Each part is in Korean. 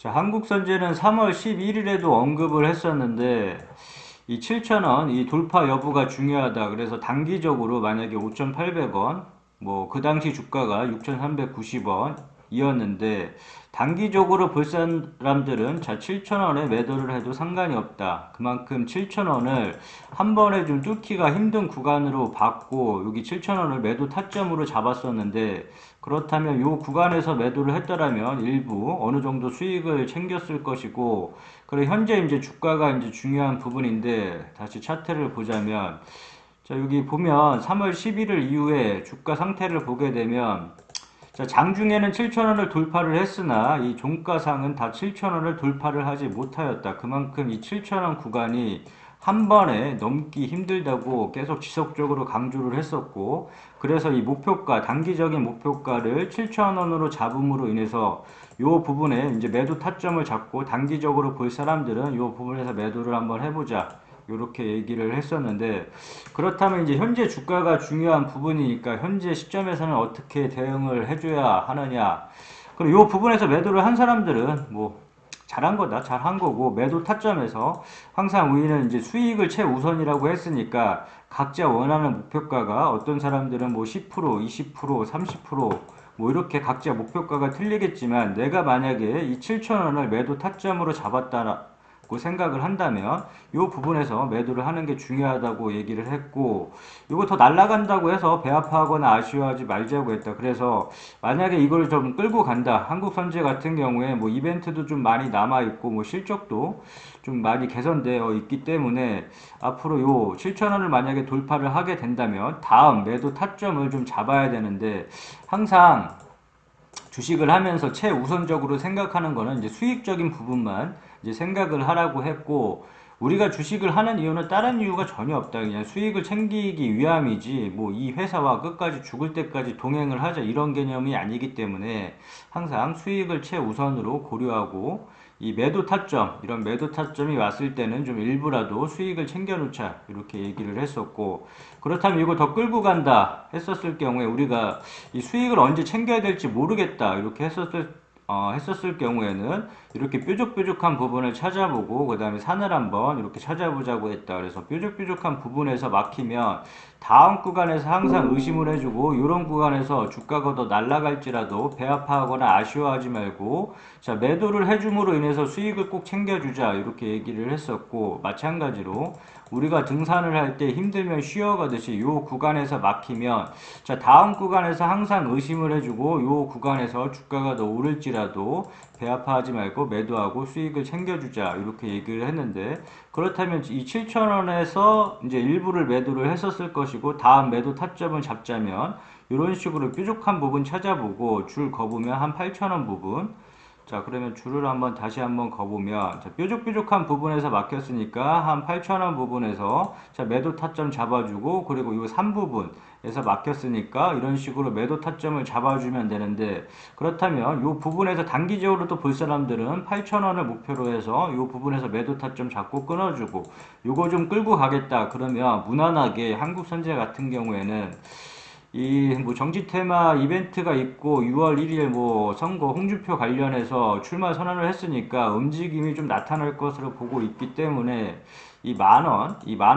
자, 한국선제는 3월 11일에도 언급을 했었는데 이 7,000원 이 돌파 여부가 중요하다. 그래서 단기적으로 만약에 5,800원 뭐 그 당시 주가가 6,390원이었는데 단기적으로 볼 사람들은 자 7,000원에 매도를 해도 상관이 없다. 그만큼 7,000원을 한 번에 좀 뚫기가 힘든 구간으로 봤고 여기 7,000원을 매도 타점으로 잡았었는데 그렇다면 이 구간에서 매도를 했더라면 일부 어느 정도 수익을 챙겼을 것이고 그리고 현재 이제 주가가 이제 중요한 부분인데 다시 차트를 보자면 자 여기 보면 3월 11일 이후에 주가 상태를 보게 되면 자 장중에는 7,000원을 돌파를 했으나 이 종가상은 다 7,000원을 돌파를 하지 못하였다. 그만큼 이 7,000원 구간이 한 번에 넘기 힘들다고 계속 지속적으로 강조를 했었고 그래서 이 목표가 단기적인 목표가를 7,000원으로 잡음으로 인해서 이 부분에 이제 매도 타점을 잡고 단기적으로 볼 사람들은 이 부분에서 매도를 한번 해보자 이렇게 얘기를 했었는데 그렇다면 이제 현재 주가가 중요한 부분이니까 현재 시점에서는 어떻게 대응을 해줘야 하느냐 그리고 이 부분에서 매도를 한 사람들은 뭐 잘한 거다 잘한 거고 매도 타점에서 항상 우리는 이제 수익을 최우선이라고 했으니까 각자 원하는 목표가가 어떤 사람들은 뭐 10%, 20%, 30%뭐 이렇게 각자 목표가가 틀리겠지만 내가 만약에 이 7,000원을 매도 타점으로 잡았다고 생각을 한다면 이 부분에서 매도를 하는 게 중요하다고 얘기를 했고 이거 더 날아간다고 해서 배 아파하거나 아쉬워하지 말자고 했다. 그래서 만약에 이걸 좀 끌고 간다. 한국선제 같은 경우에 뭐 이벤트도 좀 많이 남아있고 뭐 실적도 좀 많이 개선되어 있기 때문에 앞으로 요 7,000원을 만약에 돌파를 하게 된다면 다음 매도 타점을 좀 잡아야 되는데 항상 주식을 하면서 최우선적으로 생각하는 거는 이제 수익적인 부분만 이제 생각을 하라고 했고 우리가 주식을 하는 이유는 다른 이유가 전혀 없다. 그냥 수익을 챙기기 위함이지 뭐 이 회사와 끝까지 죽을 때까지 동행을 하자 이런 개념이 아니기 때문에 항상 수익을 최우선으로 고려하고 이 매도 타점 이런 매도 타점이 왔을 때는 좀 일부라도 수익을 챙겨 놓자 이렇게 얘기를 했었고 그렇다면 이거 더 끌고 간다 했었을 경우에 우리가 이 수익을 언제 챙겨야 될지 모르겠다 이렇게 했었을 경우에는 이렇게 뾰족뾰족한 부분을 찾아보고 그 다음에 산을 한번 이렇게 찾아보자고 했다. 그래서 뾰족뾰족한 부분에서 막히면 다음 구간에서 항상 의심을 해주고 이런 구간에서 주가가 더 날아갈지라도 배 아파하거나 아쉬워하지 말고 자 매도를 해줌으로 인해서 수익을 꼭 챙겨주자 이렇게 얘기를 했었고 마찬가지로 우리가 등산을 할 때 힘들면 쉬어가듯이 요 구간에서 막히면 자 다음 구간에서 항상 의심을 해주고 요 구간에서 주가가 더 오를지라도 배 아파하지 말고 매도하고 수익을 챙겨주자 이렇게 얘기를 했는데 그렇다면 이 7,000원에서 이제 일부를 매도를 했었을 것이고 다음 매도 타점을 잡자면 이런 식으로 뾰족한 부분 찾아보고 줄 거보면 한 8,000원 부분 자 그러면 줄을 한번 다시 한번 거보면 자, 뾰족뾰족한 부분에서 막혔으니까 한 8,000원 부분에서 자 매도 타점 잡아주고 그리고 이 3부분에서 막혔으니까 이런 식으로 매도 타점을 잡아주면 되는데 그렇다면 이 부분에서 단기적으로 또 볼 사람들은 8,000원을 목표로 해서 이 부분에서 매도 타점 잡고 끊어주고 요거 좀 끌고 가겠다 그러면 무난하게 한국선제 같은 경우에는 이 뭐 정치 테마 이벤트가 있고 6월 1일 뭐 선거 홍준표 관련해서 출마 선언을 했으니까 움직임이 좀 나타날 것으로 보고 있기 때문에 이 만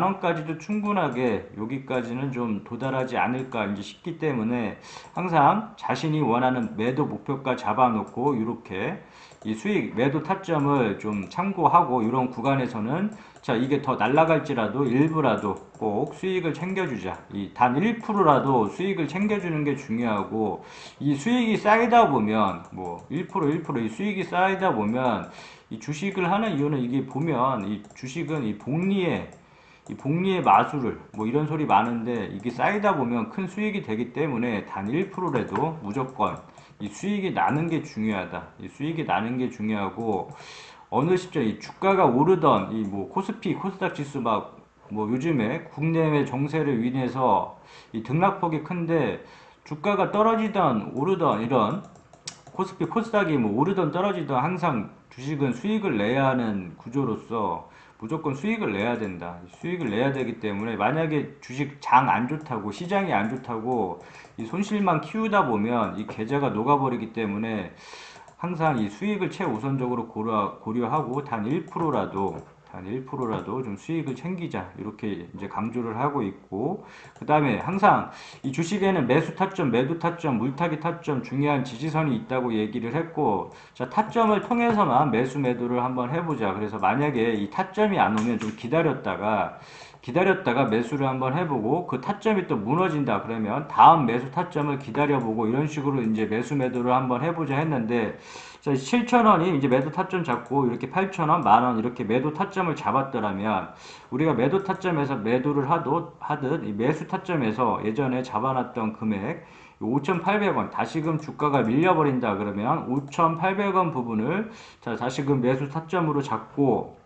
원까지도 충분하게 여기까지는 좀 도달하지 않을까 이제 싶기 때문에 항상 자신이 원하는 매도 목표가 잡아놓고 이렇게 이 수익 매도 타점을 좀 참고하고 이런 구간에서는 자 이게 더 날아갈지라도 일부라도 꼭 수익을 챙겨주자 이 단 1%라도 수익을 챙겨주는 게 중요하고 이 수익이 쌓이다 보면 뭐 1%이 수익이 쌓이다 보면 이 주식을 하는 이유는 이게 보면 이 주식은 이 복리의 마술을 뭐 이런 소리 많은데 이게 쌓이다 보면 큰 수익이 되기 때문에 단 1%라도 무조건 이 수익이 나는 게 중요하다. 이 수익이 나는 게 중요하고 어느 시점 이 주가가 오르던 이 뭐 코스피 코스닥 지수 막 뭐 요즘에 국내외 정세를 인해서 이 등락폭이 큰데 주가가 떨어지던 오르던 이런 코스피 코스닥이 뭐 오르던 떨어지던 항상 주식은 수익을 내야 하는 구조로서 무조건 수익을 내야 된다. 수익을 내야 되기 때문에 만약에 주식 장 안 좋다고 시장이 안 좋다고 이 손실만 키우다 보면 이 계좌가 녹아버리기 때문에 항상 이 수익을 최우선적으로 고려하고 단 1%라도 좀 수익을 챙기자 이렇게 이제 강조를 하고 있고, 그 다음에 항상 이 주식에는 매수 타점, 매도 타점, 물타기 타점, 중요한 지지선이 있다고 얘기를 했고, 자, 타점을 통해서만 매수 매도를 한번 해보자. 그래서 만약에 이 타점이 안 오면 좀 기다렸다가 매수를 한번 해보고, 그 타점이 또 무너진다 그러면 다음 매수 타점을 기다려보고, 이런 식으로 이제 매수 매도를 한번 해보자 했는데, 7,000원이 이제 매도 타점 잡고 이렇게 8,000원, 만원 이렇게 매도 타점을 잡았더라면, 우리가 매도 타점에서 매도를 하듯 이 매수 타점에서 예전에 잡아놨던 금액 5,800원, 다시금 주가가 밀려버린다 그러면 5,800원 부분을 자 다시금 매수 타점으로 잡고,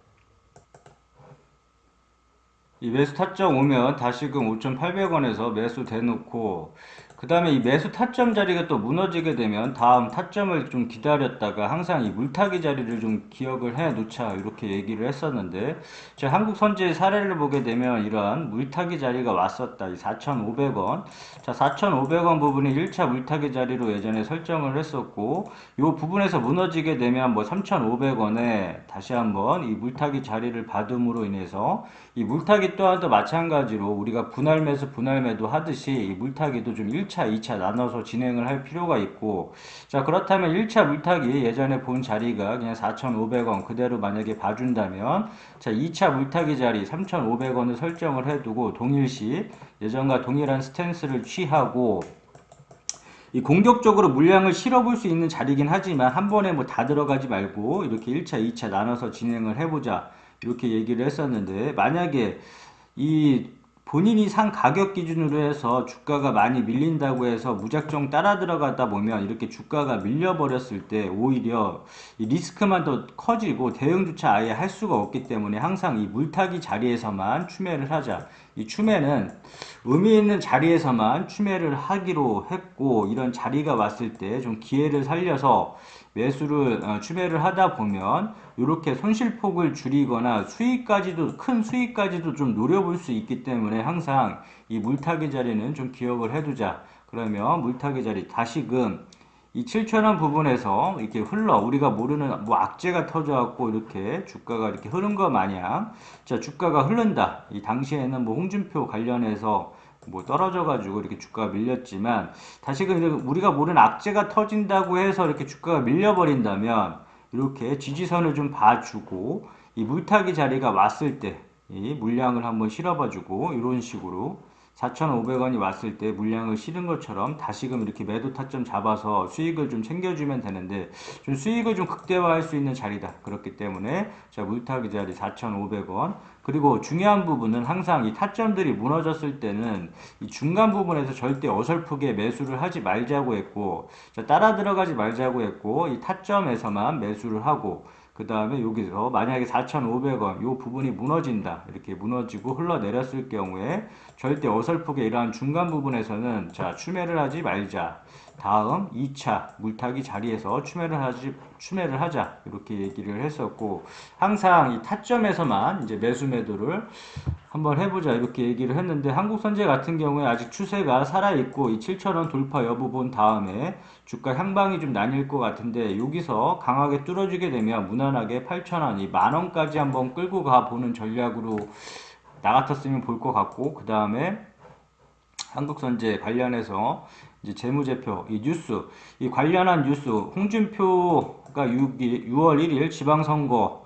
이 매수 타점 오면 다시금 5,800원에서 매수 대놓고, 그 다음에 이 매수 타점 자리가 또 무너지게 되면 다음 타점을 좀 기다렸다가 항상 이 물타기 자리를 좀 기억을 해 놓자 이렇게 얘기를 했었는데, 제 한국 선지의 사례를 보게 되면 이러한 물타기 자리가 왔었다. 이 4,500원. 자, 4,500원 부분이 1차 물타기 자리로 예전에 설정을 했었고, 이 부분에서 무너지게 되면 뭐 3,500원에 다시 한번 이 물타기 자리를 받음으로 인해서, 이 물타기 또한도 마찬가지로 우리가 분할 매수 분할 매도 하듯이 이 물타기도 좀 1차 2차 나눠서 진행을 할 필요가 있고, 자 그렇다면 1차 물타기 예전에 본 자리가 그냥 4,500원 그대로 만약에 봐준다면, 자 2차 물타기 자리 3,500원을 설정을 해두고 동일시 예전과 동일한 스탠스를 취하고, 이 공격적으로 물량을 실어볼 수 있는 자리긴 하지만 한 번에 뭐 다 들어가지 말고 이렇게 1차 2차 나눠서 진행을 해보자 이렇게 얘기를 했었는데, 만약에 이 본인이 산 가격 기준으로 해서 주가가 많이 밀린다고 해서 무작정 따라 들어가다 보면 이렇게 주가가 밀려버렸을 때 오히려 이 리스크만 더 커지고 대응조차 아예 할 수가 없기 때문에 항상 이 물타기 자리에서만 추매를 하자. 이 추매는 의미 있는 자리에서만 추매를 하기로 했고, 이런 자리가 왔을 때 좀 기회를 살려서 매수를 추매를 하다 보면 이렇게 손실폭을 줄이거나 큰 수익까지도 좀 노려볼 수 있기 때문에 항상 이 물타기 자리는 좀 기억을 해두자. 그러면 물타기 자리 다시금 이 7,000원 부분에서 이렇게 우리가 모르는 뭐 악재가 터져갖고 이렇게 주가가 이렇게 흐른 거 마냥, 자 주가가 흐른다. 이 당시에는 뭐 홍준표 관련해서 뭐 떨어져가지고 이렇게 주가가 밀렸지만, 다시금 우리가 모르는 악재가 터진다고 해서 이렇게 주가가 밀려버린다면 이렇게 지지선을 좀 봐주고, 이 물타기 자리가 왔을 때 이 물량을 한번 실어봐주고, 이런 식으로 4,500원이 왔을 때 물량을 실은 것처럼 다시금 이렇게 매도 타점 잡아서 수익을 좀 챙겨주면 되는데, 좀 수익을 좀 극대화할 수 있는 자리다. 그렇기 때문에 자 물타기 자리 4,500원. 그리고 중요한 부분은 항상 이 타점들이 무너졌을 때는 이 중간 부분에서 절대 어설프게 매수를 하지 말자고 했고, 자 따라 들어가지 말자고 했고, 이 타점에서만 매수를 하고, 그 다음에 여기서 만약에 4,500원 이 부분이 무너진다, 이렇게 무너지고 흘러내렸을 경우에 절대 어설프게 이러한 중간 부분에서는 자 추매를 하지 말자. 다음 2차 물타기 자리에서 추매를 하자 이렇게 얘기를 했었고, 항상 이 타점에서만 이제 매수 매도를 한번 해보자 이렇게 얘기를 했는데, 한국선제 같은 경우에 아직 추세가 살아있고 이 7,000원 돌파 여부 본 다음에 주가 향방이 좀 나뉠 것 같은데, 여기서 강하게 뚫어주게 되면 무난하게 8,000원 이 만원까지 한번 끌고 가보는 전략으로 나 같았으면 볼 것 같고, 그 다음에 한국선제 관련해서 이제 재무제표, 이 뉴스, 이 관련한 뉴스, 홍준표가 6월 1일 지방선거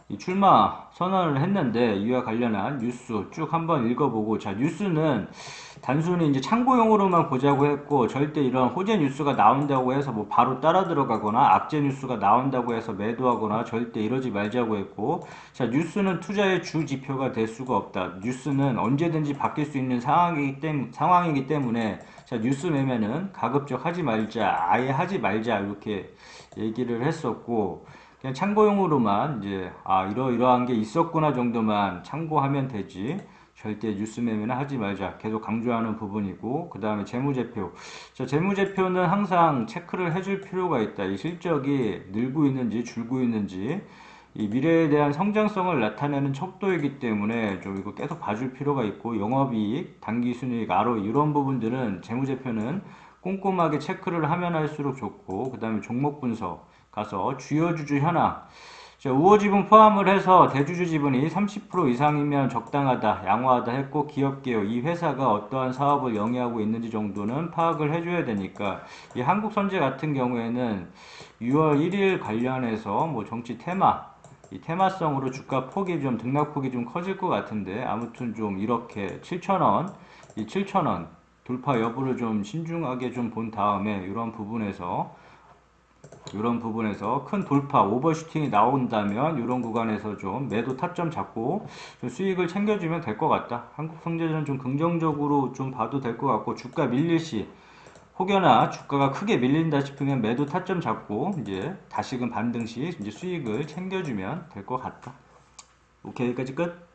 이 출마 선언을 했는데, 이와 관련한 뉴스 쭉 한번 읽어보고, 자 뉴스는 단순히 이제 참고용으로만 보자고 했고, 절대 이런 호재 뉴스가 나온다고 해서 뭐 바로 따라 들어가거나 악재 뉴스가 나온다고 해서 매도하거나 절대 이러지 말자고 했고, 자 뉴스는 투자의 주 지표가 될 수가 없다. 뉴스는 언제든지 바뀔 수 있는 상황이기 때문에 자 뉴스 매매는 가급적 하지 말자, 아예 하지 말자 이렇게 얘기를 했었고, 그냥 참고용으로만 이제 이러이러한 게 있었구나 정도만 참고하면 되지 절대 뉴스 매매는 하지 말자 계속 강조하는 부분이고, 그 다음에 재무제표. 자 재무제표는 항상 체크를 해줄 필요가 있다. 이 실적이 늘고 있는지 줄고 있는지 이 미래에 대한 성장성을 나타내는 척도이기 때문에 좀 이거 계속 봐줄 필요가 있고, 영업이익, 당기순이익, ROE 이런 부분들은 재무제표는 꼼꼼하게 체크를 하면 할수록 좋고, 그 다음에 종목 분석 가서 주요 주주 현황. 자, 우호 지분 포함을 해서 대주주 지분이 30% 이상이면 적당하다, 양호하다 했고 기업 개요, 이 회사가 어떠한 사업을 영위하고 있는지 정도는 파악을 해줘야 되니까 이 한국선제 같은 경우에는 6월 1일 관련해서 뭐 정치 테마, 이 테마성으로 주가 폭이 좀 등락폭이 좀 커질 것 같은데 아무튼 좀 이렇게 7,000원, 이 7,000원 돌파 여부를 좀 신중하게 좀 본 다음에 이런 부분에서 큰 돌파 오버슈팅이 나온다면 이런 구간에서 좀 매도 타점 잡고 좀 수익을 챙겨주면 될 것 같다. 한국성재는 좀 긍정적으로 좀 봐도 될 것 같고 주가 밀릴 시 혹여나 주가가 크게 밀린다 싶으면 매도 타점 잡고 이제 다시금 반등 시 이제 수익을 챙겨주면 될 것 같다. 오케이, 여기까지 끝.